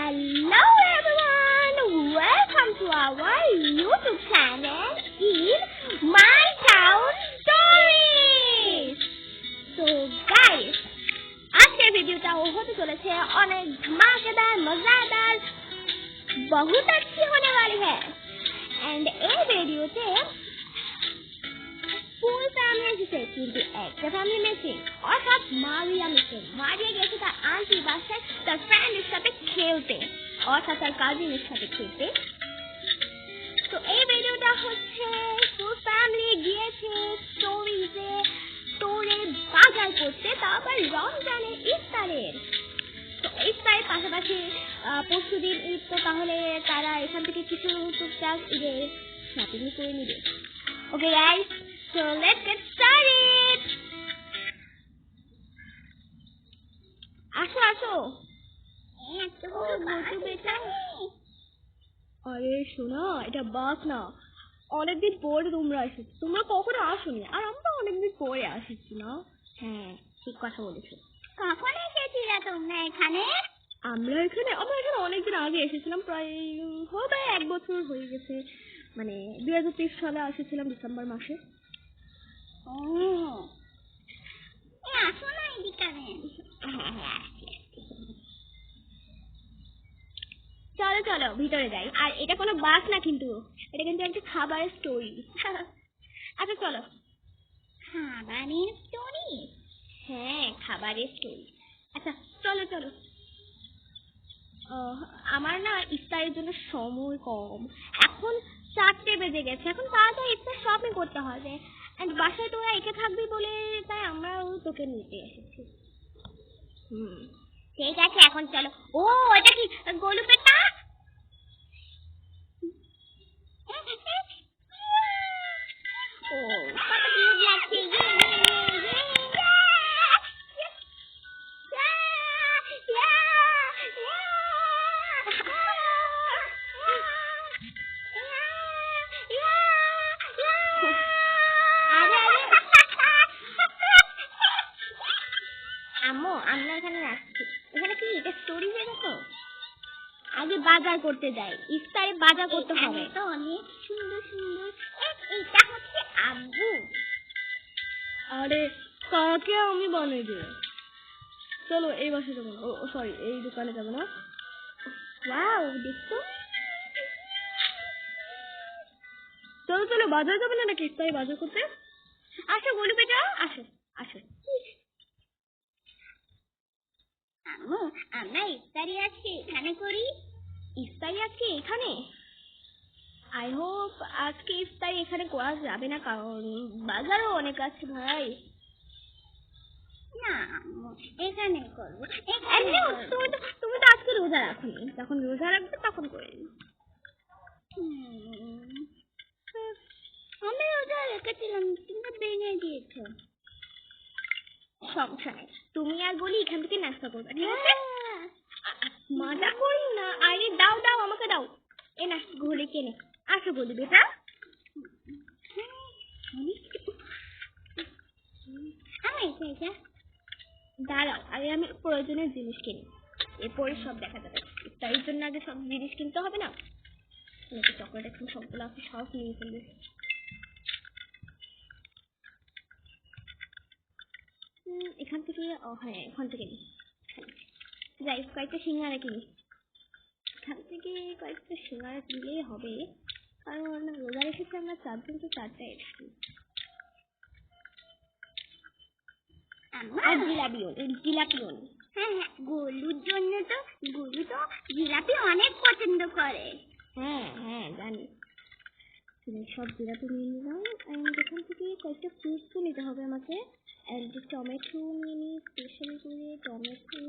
Hello everyone, welcome to our YouTube channel in My Town Stories. So guys, আজকের ভিডিওটা হতে চলেছে অনেক ধমাকেদার মজাদার बहुत अच्छी होने वाली है एंड এই ভিডিওতে ফুল ফ্যামিলি এসেছে কিন্তু একটা ফ্যামিলি মিসিং অর্থাৎ মারিয়া মিসিং। মারিয়া গেছে তার আন্টির বাসায় তার ফ্রেন্ডের সাথে খেলতে অর্থাৎ তার কাজিনের সাথে খেলতে। তো এই ভিডিওটা হচ্ছে ফুল ফ্যামিলি গিয়েছে স্টোরে বাজার করতে, তারপর রমজানের ইফতারের। তো ইফতারের পাশাপাশি পরশুদিন ঈদ, তো তাহলে তারা এখান থেকে কিছু টুকটাক ঈদের শপিং করে নিবে। Okay guys, so let's get started. আসো আরে শোনো, এটা বাস না, অনেকদিন পরে তোমরা এসেছো। তোমরা কখনো আসোনি আর আমরা অনেকদিন পরে আসছি না। হ্যাঁ ঠিক কথা বলেছো। কখন এসেছিলে তোমরা এখানে? আমরা এখানে অনেকদিন আগে এসেছিলাম, প্রায় হবে 1 বছর হয়ে গেছে। মানে 2023 সালে এসেছিলাম ডিসেম্বর মাসে। আসো না এদিকে। চলো ভিতরে যাই। আর এটা কোনো বাস না, কিন্তু এটা কিন্তু একটা খাবারের স্টোরি। আচ্ছা চলো। খাবারের স্টোরি? হ্যাঁ খাবারের স্টোরি। আচ্ছা চলো। আমার না ইফতারের জন্য সময় কম, এখন 4টে বেজে গেছে, এখন তাড়াতাড়ি ইফতার শপিং করতে হবে। এন্ড বাসায় তোরা একে থাকবি বলে তাই আমরা তোকে নিতে এসেছি। ঠিক আছে এখন চলো। ও এটা কি গোলু পেটা? ও কত কিউট লাগছে। আম্মু আমরা এখানে আসছি। এখানে কি এটা স্টোরি দেখো? আগে বাজার করতে যাই, ইফতারে বাজার করতে হবে। তো অনেক সুন্দর এটা হচ্ছে আব্বু। আরে কাকে আমি বানিয়ে দেব। চলো এই বাসে যাবো না, সরি এই দোকানে যাবো না। ওয়াও দেখো, চলো বাজার যাবে না নাকি ইফতারে বাজার করতে? আসো গোলু বেটা, আসো। আম্মু আমরা ইফতারি আজকে এখানে করি। ইফতারি আজকে এখানে? আই হোপ আজকে ইফতারি এখানে করা যাবে না, কারণ বাজারও অনেক আছে ভাই। না আম্মু এখানে করবো। তুমি তো আজকে রোজা রাখনি, যখন রোজা রাখবে তখন করে নিও। আমি রোজা রেখেছিলাম, তুমি ভেঙে দিয়েছো। সমস্যা নেই, তুমি আর বলি এখান থেকে নাস্তা করবে, ঠিক আছে? মজা করি না। আরে দাও আমাকে দাও। এ না ঘুরে কেনে আসো বলি বেটা। দাঁড়াও, আরে আমি প্রয়োজনীয় জিনিস কিনি, এরপরে সব দেখা যাবে। তাই জন্য আগে সব জিনিস কিনতে হবে না? নাকি চকলেট এখন সবগুলো আপনি সব নিয়ে ফেলবে। এখান থেকে হ্যাঁ এখান থেকে নিই। যাই কয়েকটা সিঙ্গারা কিনি, এখান থেকে কয়েকটা সিঙ্গারা কিনলেই হবে, কারণ রোজা রেখেছি আমরা 4 জন, তো 4টা এসেছি। আর জিলাপিও। হ্যাঁ গোলুর জন্য তো, গোলু তো জিলাপি অনেক পছন্দ করে। হ্যাঁ জানি। সব জিলাপি নিয়ে নিলাম। এন্ড এখান থেকে কয়েকটা ফ্রুটস নিতে হবে আমাকে। এন্ড টমেটো নিয়ে নিই, স্পেশালি করে টমেটো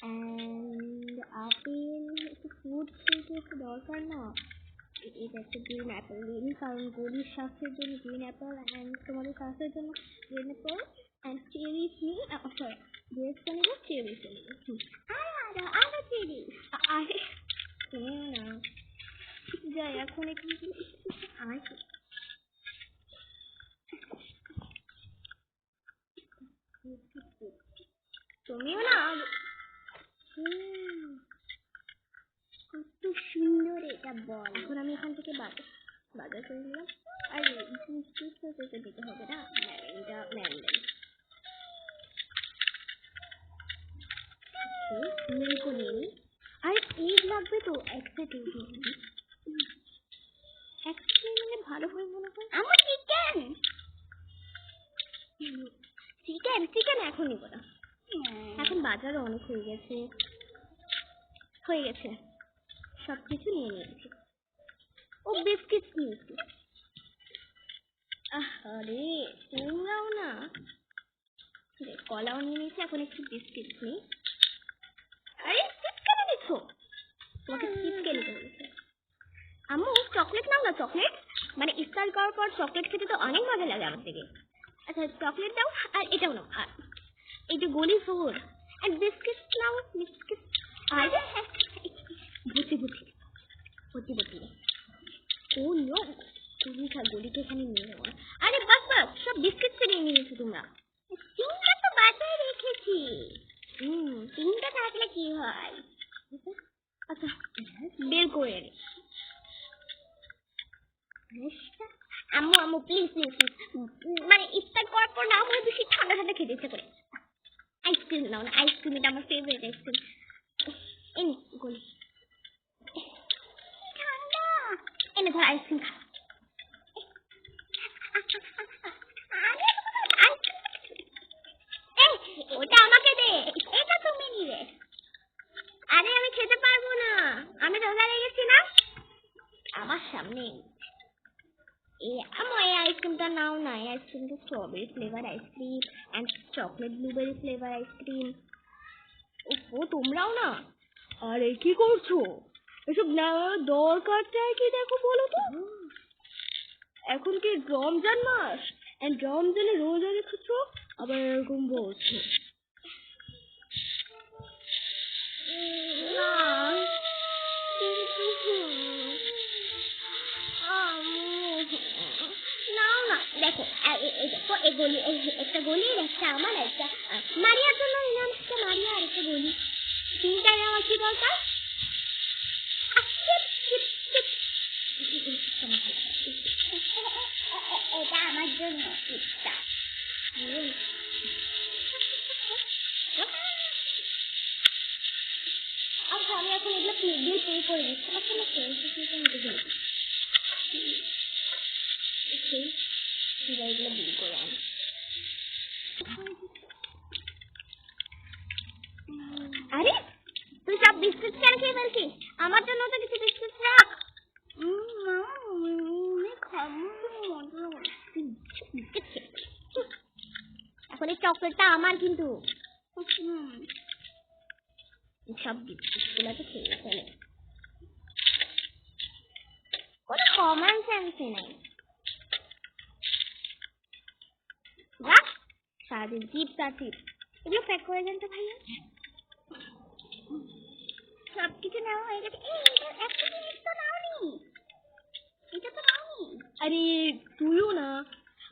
এন্ড আপেল। একটু ফ্রুটস একটু দরকার না? এটা একটা গ্রিন অ্যাপেল নিয়ে নিই, কারণ গলির স্বাস্থ্যের জন্য গ্রিন অ্যাপেল, এন্ড তোমাদের স্বাস্থ্যের জন্য গ্রিন অ্যাপেল। এন্ড চেরিস নিই, সরি গ্রেপসটা নেবো, চেরিস নেবো। আরো চেরি। আরে না যাই এখন একটু আসি। তুমিও না সুন্দর এটা বল। এখন আমি এখান থেকে বাজার করে নিলাম। আর দিতে হবে না, এটা ম্যান্ডেল আর এগ লাগবে তো একটা নিলে ভালো হয় মনে হয়। আমার চিকেন চিকেন চিকেন এখন নিব না, এখন বাজারও অনেক হয়ে গেছে সবকিছু নিয়ে নিয়েছি। ও বিস্কিট নিয়েছি। আরে তোমরাও না, কলাও নিয়ে নিয়েছি, এখন একটু বিস্কিট নিই। আরে চিপস কেন নিচ্ছ? তোমাকে চিপস কে নিতে বলেছে? আম্মু চকলেট নাও না, চকলেট মানে ইফতার করার পর চকলেট খেতে তো অনেক মজা লাগে আমার থেকে। আচ্ছা চকলেট দাও, আর এটাও নাও, আর এই যে গলি ফোর আর বিস্কিট নাও, বিস্কিট আর বুঝি ও নো, তুমি গলিতে এখানে নিয়ে যাবো না। আরে বাস সব বিস্কিট নিয়ে নিয়েছো তোমরা। তিনটা তো বাজারে রেখেছি। তিনটা থাকলে কি হয়? আচ্ছা বের করে নে। আম্মু প্লিজ মানে ইফতার করার পর না আমার বেশি ঠান্ডা ঠান্ডা খেতে ইচ্ছে করে। আইসক্রিম নাও না, আইসক্রিম এটা আমার ফেভারিট আইসক্রিম। এনে গলি ঠান্ডা, এনে ধর আইসক্রিম খা। ওটা আমাকে দে, এটা তুমি নিবে। আরে আমি খেতে পারবো না, আমি রোজা রেখেছি না। আমার সামনে আম্মু এই আইসক্রিমটা নাও না, এই আইসক্রিমটা strawberry flavour ice cream and chocolate blueberry flavour ice cream. ও তোমরাও না, আরে কি করছো? এসব নেওয়ার দরকারটা কি দেখো বলো তো? এখন কি রমজান মাস, এন্ড রমজানে রোজা রেখেছো, আবার এরকম বলছো? না নাও না, দেখো এই গলি, একটা গলি, একটা আমার, একটা মারিয়ার জন্য নিলাম, একটা মারিয়া আর একটা গলি। তিনটাই আমার কি দরকার? এটা আমার জন্য আচ্ছা আমি এখন এগুলো প্লেট দিয়ে পে করে দিচ্ছি। এগুলো বিল করে আনি। আরে তুই সব বিস্কুট কেন খেয়ে ফেলছিস? আমার জন্য তো কিছু বিস্কুট রাখ। এখন এই চকলেটটা আমার কিন্তু। সব বিস্কুটগুলো তো খেয়ে ফেলে, কোনো কমন সেন্সই নাই। রাখ, সারাদিন চিপস আর চিপস। এগুলো প্যাক করে দেন তো ভাইয়া। সবকিছু নেওয়া হয়ে গেছে। একটা জিনিস তো নাওনি, এটা তো নাওনি। আরে তুইও না।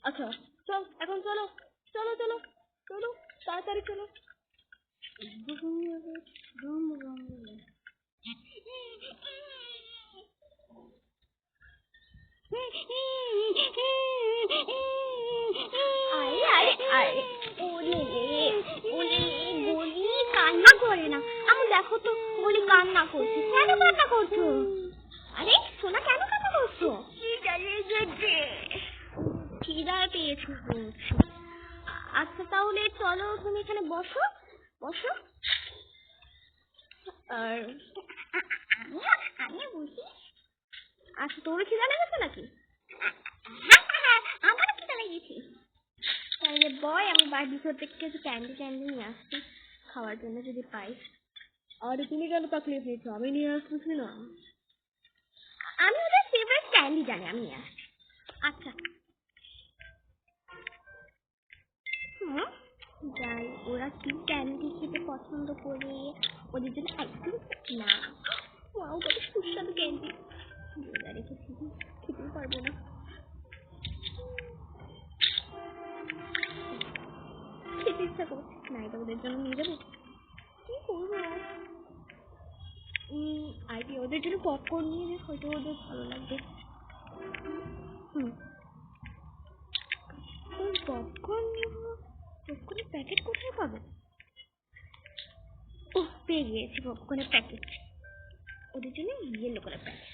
আচ্ছা চল এখন, চলো চলো চলো চলো তাড়াতাড়ি চলো। গলি কান্না করে না। আমি দেখো তো গলি কান্না করছে, কেন কান্না করছো? আরে সোনা কেন কান্না করছো? খিদা পেয়েছে বলছি। আচ্ছা তাহলে চলো তুমি এখানে বসো বসো। আর আমি বুঝি। আচ্ছা তোর খিদা লেগেছে নাকি? আমারও খিদা লেগেছে। তাহলে বয়, আমি বাড়ি থেকে কিছু ক্যান্ডি নিয়ে আসছি খাওয়ার জন্য যদি পাই। আর তুমি কেন তাকলিফ নিচ্ছ? আমি নিয়ে আসতেছি না। আমি ওদের ফেভারিট ক্যান্ডি জানি, আমি নিয়ে আসছি। আচ্ছা যাই, ওরা কি ক্যান্ডি খেতে পছন্দ করে, ওদের জন্য আইসক্রিম না। ওয়াও কত সুস্বাদু ক্যান্ডি, রোজা রেখেছি খেতেই পারবো না। খেতে ইচ্ছা করছে না, এটা ওদের জন্য নিয়ে যাবো। কি করবো? আইটি ওদের জন্য পপকর্ন নিয়ে দেখ, হয়তো ওদের ভালো লাগবে। পপকর্ন নেব, পপকর্নের প্যাকেট কোথায় পাবো? ও পেয়ে গিয়েছি পপকর্নের প্যাকেট। ওদের জন্য ইয়েলো কালার প্যাকেট,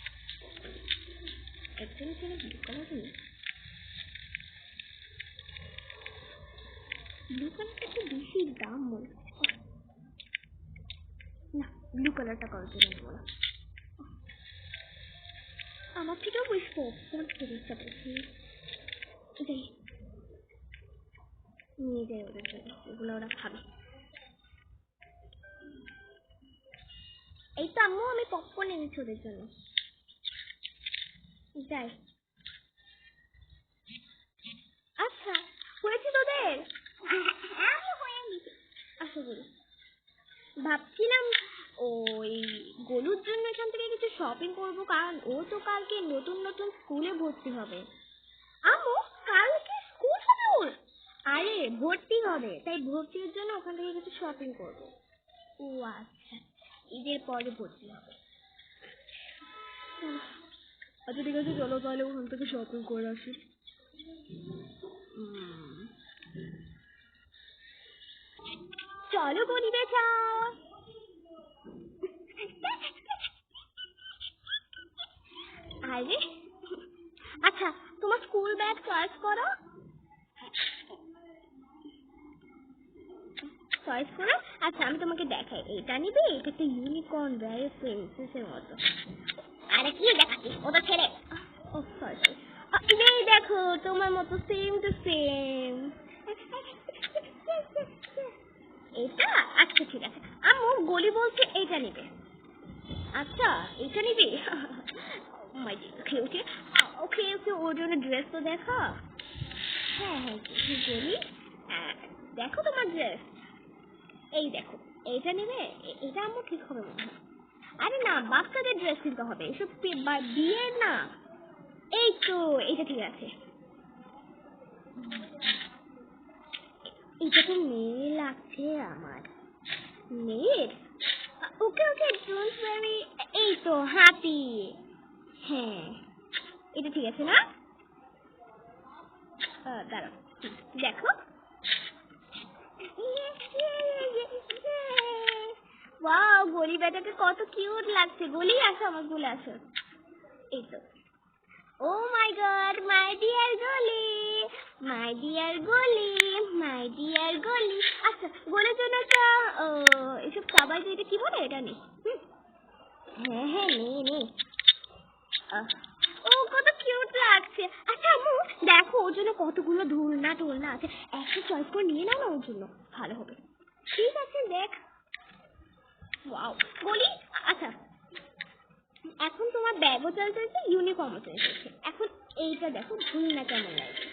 একজনের জন্য ব্লু কালার নেই। ব্লু কালারটা একটু বেশি দাম মনে হচ্ছে, না ব্লু কালারটা করার জন্য নেবো না। আমার থেকেও বেশ পপকর্ন খেতে ইচ্ছা করছে, যাই নিয়ে যাই ওদের জন্য, ওগুলো ওরা খাবে। এই তো আম্মু আমি পপকর্ন এনেছি ওদের জন্য, যাই। আচ্ছা হয়েছে তোদের? আমি হয়ে গেছি। আচ্ছা বলি, ভাবছিলাম ওই গোলুর জন্য এখান থেকে কিছু শপিং করবো, কারণ ও তো কালকে নতুন নতুন স্কুলে ভর্তি হবে। আম্মু কালকে স্কুল হবে ওর? আরে ভর্তি হবে, তাই ভর্তির জন্য ওখান থেকে কিছু শপিং করবো। ও আচ্ছা, ঈদের পরে ভর্তি হবে। আচ্ছা ঠিক আছে, চলো তাহলে ওখান থেকে শপিং করে আসি। চলো গরিবে যাও। আরে আচ্ছা, তোমার স্কুল ব্যাগ চয়েস করো, চয়েস করো। আচ্ছা আমি তোমাকে দেখাই, এটা নিবে, এটা একটা ইউনিকর্ন ভ্যারি প্রিন্সেসের মতো। আরে কি দেখাচ্ছিস, ওটা ছেড়ে। ও সরি, এই দেখো তোমার মতো সেম টু সেম। এটা আচ্ছা ঠিক আছে, আম্মু গলি বলছে এইটা নিবে। আচ্ছা এইটা নিবি? ওকে ওকে ওকে ওকে, ওর জন্য ড্রেস তো দেখা। হ্যাঁ হ্যাঁ গলি, দেখো তোমার ড্রেস, এই দেখো এইটা নেবে, এটা আম্মু ঠিক হবে মনে হয়। আরে না, বাচ্চাদের ড্রেস কিনতে হবে, এসব বিয়ের না। এই তো এইটা ঠিক আছে, এটা তো মেয়ে লাগছে আমার, মেয়ের। ওকে ওকে ডোন্ট ওয়ারি, এই তো হ্যাপি। হ্যাঁ এটা ঠিক আছে না? দাঁড়াও দেখো, ওয়াও গলি বেটাকে কত কিউট লাগছে। গলি আসো, আমার বলে আসো, এই তো। ও মাই গড মাই ডিয়ার গলি, মাই ডিয়ার গলি, মাই ডিয়ার গলি। আচ্ছা গলির জন্য একটা এসব সবাই তো এটা কি বলে, এটা নেই। হ্যাঁ হ্যাঁ নে। ও কত কিউট লাগছে। আচ্ছা আম্মু দেখো ওর জন্য কতগুলো দোলনা টোলনা আছে, একটা চয়েস করে নিয়ে নাও না ওর জন্য, ভালো হবে। ঠিক আছে দেখ। ওয়াও বলি, আচ্ছা এখন তোমার ব্যাগও চয়েস হয়েছে, ইউনিফর্মও চয়েস হয়েছে, এখন এইটা দেখো দোলনা কেমন লাগে।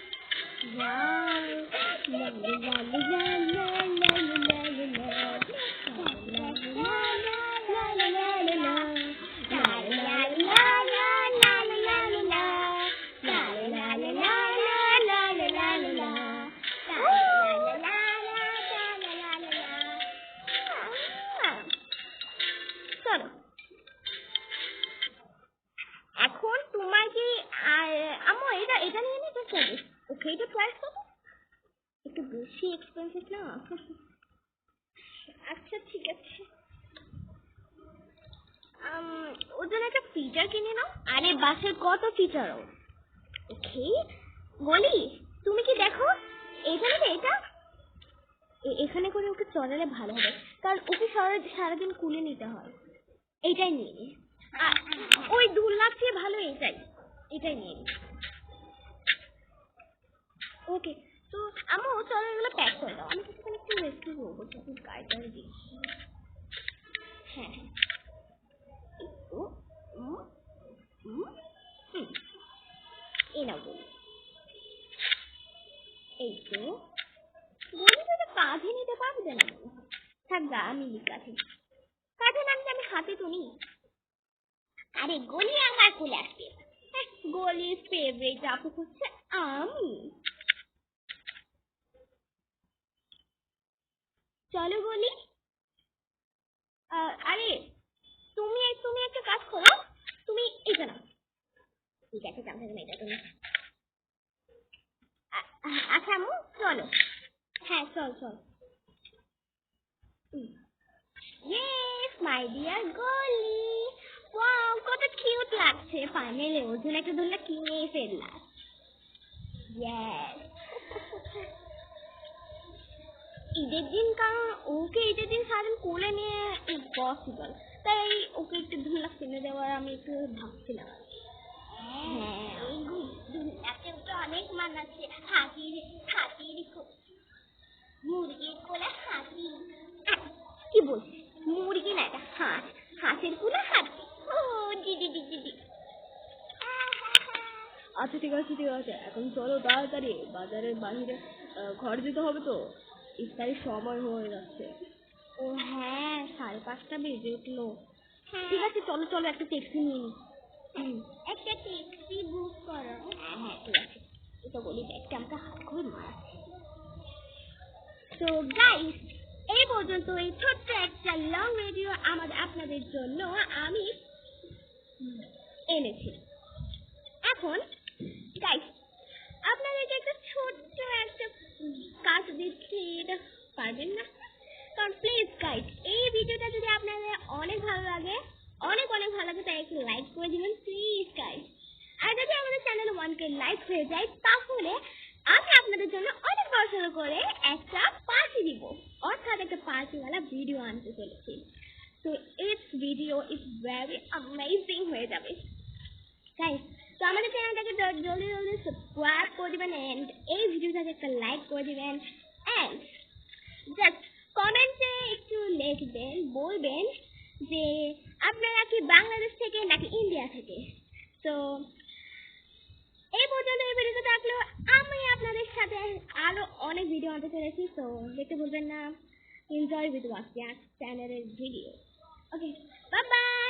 চলো এখন তোমার কি আম্মু এটা এটা নিয়ে নিতে চাই, ওকে এটা প্রাইস কত? একটু বেশি এক্সপেন্সিভ না? আচ্ছা ঠিক আছে, ওর জন্য একটা ফিচার কিনে নাও। আরে বাসের কত ফিচার ও। ওকে বলি, তুমি কি দেখো এটা নেবে, এটা এখানে করে ওকে চড়ালে ভালো হবে, কারণ ওকে সারাদিন কুলে নিতে হয়। এইটাই নিয়ে নি, ওই দোলনার চেয়ে ভালো এটাই নিয়ে নি। ওকে তো আম্মু চলো এগুলো প্যাক করে দাও, আমি কিছুক্ষণ একটু রেস্ট করবো, তখন গাড়িটা দিচ্ছি। হ্যাঁ ও এই নাও বলি, এই তো বলি তো এটা কাঁধে নিতে পারবে না মনে হয়। থাক গা, আমি নি কাঁধে নামলে আমি হাতে তো নিই। আরে গলি আমার কুলে আসবে। গলির ফেভারিট আপু হচ্ছে আমি। চলো গলি, আরে তুমি একটা কাজ করো, ঠিক আছে, জানতে হবে না এটা তুমি। আচ্ছা আম্মু চলো। হ্যাঁ চল চল। ইয়েস মাই ডিয়ার গলি, ওয়াও কত কিউট লাগছে। ফাইনালি ওর জন্য একটা দোলনা কিনেই ফেললাম। ইয়েস। ঈদের দিন, কারণ ওকে ঈদের দিন সারাদিন কোলে নিয়ে ইম্পসিবল, তাই ওকে একটু দোলনা কিনে দেওয়ার আমি একটু ভাবছিলাম। হ্যাঁ এই দোলনাতে তো অনেক মানাচ্ছে। হাতির মুরগির কোলে হাতি। কি বলছিস? মুরগি না, এটা হাঁস। হাঁসের কোলে হাতি। ও দিদি দিদি দিদি। আচ্ছা ঠিক আছে ঠিক আছে, এখন চলো তাড়াতাড়ি, বাজারের বাইরে ঘর যেতে হবে তো, ইফতারের সময় হয়ে যাচ্ছে। ও হ্যাঁ 5:30 বেজে উঠলো। ঠিক আছে চলো চলো, একটা ট্যাক্সি নিয়ে নিই। একটা ট্যাক্সি বুক করো। হ্যাঁ ঠিক আছে, এটা বলি ব্যাগটা আমাকে হাত করে মারাচ্ছে। তো গাইস, এই পর্যন্ত এই ছোট্ট একটা লং ভিডিও আপনাদের জন্য আমি এনেছি। এখন গাইস আপনাদেরকে একটা ছোট্ট একটা কাজ দিচ্ছি, এটা পারবেন না? কারণ প্লিজ গাইস, এই ভিডিওটা যদি আপনাদের অনেক ভালো লাগে, অনেক ভালো লাগে, তাই একটু লাইক করে দিবেন প্লিজ গাইস। আর যদি আমাদের চ্যানেল 1K লাইক হয়ে যায়, তাহলে আমি আপনাদের জন্য অনেক বড় করে একটা পার্টি দিব, অর্থাৎ একটা পার্টিওয়ালা ভিডিও আনতে চলেছি। তো it's video is very amazing হয়ে যাবে গাইস। তো আমাদের চ্যানেলটাকে জলদি সাবস্ক্রাইব করে দিবেন এন্ড এই ভিডিওটাকে একটা লাইক করে দিবেন এন্ড জাস্ট কমেন্টে একটু লিখবেন, বলবেন যে আপনারা কি বাংলাদেশ থেকে নাকি ইন্ডিয়া থেকে। তো এই পর্যন্ত এই ভিডিওটা থাকলেও আমি আপনাদের সাথে আরো অনেক ভিডিও আনতে চলেছি, তো দেখতে ভুলবেন না। এনজয় উইথ ওয়াচিং চ্যানেলের ভিডিও। Okay bye bye.